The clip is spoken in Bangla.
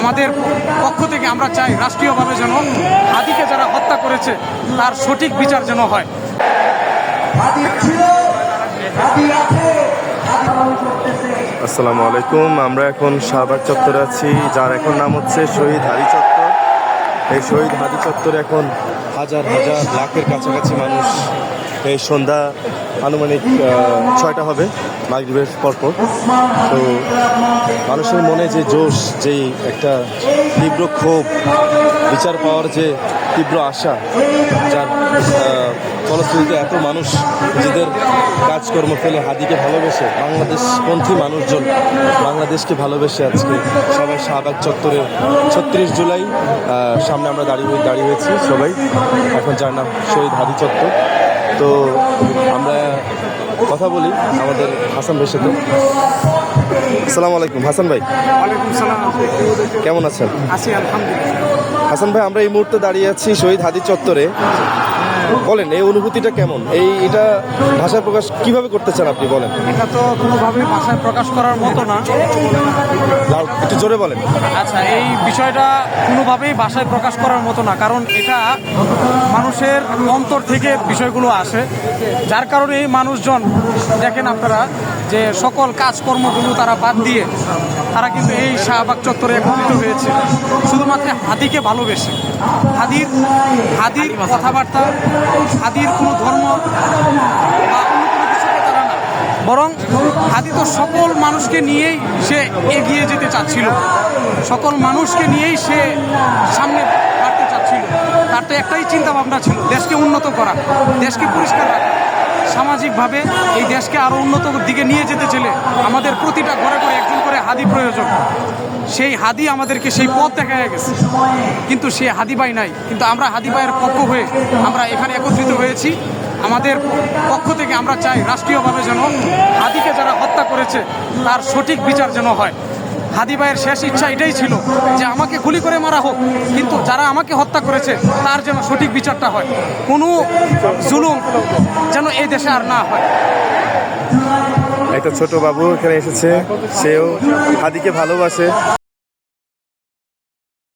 আমাদের পক্ষ থেকে আমরা চাই রাষ্ট্রীয়ভাবে যেন হাদিকে যারা হত্যা করেছে তার সঠিক বিচার যেন হয়। আসসালামু আলাইকুম। আমরা এখন শাহবাগ চত্বরে আছি, যার এখন নাম হচ্ছে শহীদ হাদি চত্বর। এই শহীদ হাদি চত্বরে এখন হাজার হাজার লাখের কাছাকাছি মানুষ। এই সন্ধ্যা আনুমানিক 6টা হবে মাগরিবের পরপর। তো মানুষের মনে যে জোশ, যেই একটা তীব্র ক্ষোভ, বিচার পাওয়ার যে তীব্র আশা, যার ফলশ্রুতিতে এত মানুষ নিজেদের কাজকর্ম ফেলে হাদিকে ভালোবেসে, বাংলাদেশপন্থী মানুষজন বাংলাদেশকে ভালোবেসে আজকে সবাই শাহবাগ চত্বরে 36 জুলাই সামনে আমরা দাঁড়িয়ে হয়েছি সবাই এখন, যার নাম শহীদ হাদি চত্বর। তো আমরা কথা বলি আমাদের হাসান ভাইয়ের সাথে। আসসালামু আলাইকুম হাসান ভাই। ওয়ালাইকুম সালাম। কেমন আছেন? আছি আলহামদুলিল্লাহ। হাসান ভাই, আমরা এই মুহূর্তে দাঁড়িয়ে আছি শহীদ হাদি চত্বরে। বলেন, এই অনুভূতিটা কেমন? এটা ভাষায় প্রকাশ কিভাবে করতে চান আপনি, বলেন। এটা তো কোনোভাবে ভাষায় প্রকাশ করার মতো না। একটু জোরে বলেন। আচ্ছা, এই বিষয়টা কোনোভাবেই ভাষায় প্রকাশ করার মতো না, কারণ এটা মানুষের অন্তর থেকে বিষয়গুলো আসে, যার কারণে এই মানুষজন দেখেন আপনারা যে সকল কাজকর্মগুলো তারা বাদ দিয়ে তারা কিন্তু এই শাহবাগ চত্বরে একত্রিত হয়েছে শুধুমাত্র হাদিকে ভালোবেসে। হাদির কথাবার্তা, হাদির কোনো ধর্ম বা অন্য কোনো কিছুকে তারা না, বরং হাদি তো সকল মানুষকে নিয়েই সে এগিয়ে যেতে চাচ্ছিল, সকল মানুষকে নিয়েই সে সামনে বাড়তে চাচ্ছিল। তার তো একটাই চিন্তা ভাবনা ছিল, দেশকে উন্নত করা, দেশকে পরিষ্কার রাখা। সামাজিকভাবে এই দেশকে আরও উন্নত দিকে নিয়ে যেতে চলে আমাদের প্রতিটা ঘরে ঘরে একজন করে হাদি প্রয়োজন। সেই হাদি আমাদেরকে সেই পথ দেখা গেছে, কিন্তু সে হাদি ভাই নাই। কিন্তু আমরা হাদি ভাইয়ের পক্ষ হয়ে আমরা এখানে একত্রিত হয়েছি। আমাদের পক্ষ থেকে আমরা চাই রাষ্ট্রীয়ভাবে যেন হাদিকে যারা হত্যা করেছে তার সঠিক বিচার যেন হয়। হাদি ভাইয়ের শেষ ইচ্ছা এটাই ছিল যে আমাকে গুলি করে মারা হোক, কিন্তু যারা আমাকে হত্যা করেছে তার যেন সঠিক বিচারটা হয়, কোনো জুলুম যেন এই দেশে আর না হয়। একটা ছোট বাবু এখানে এসেছে, সেও হাদিকে ভালোবাসে,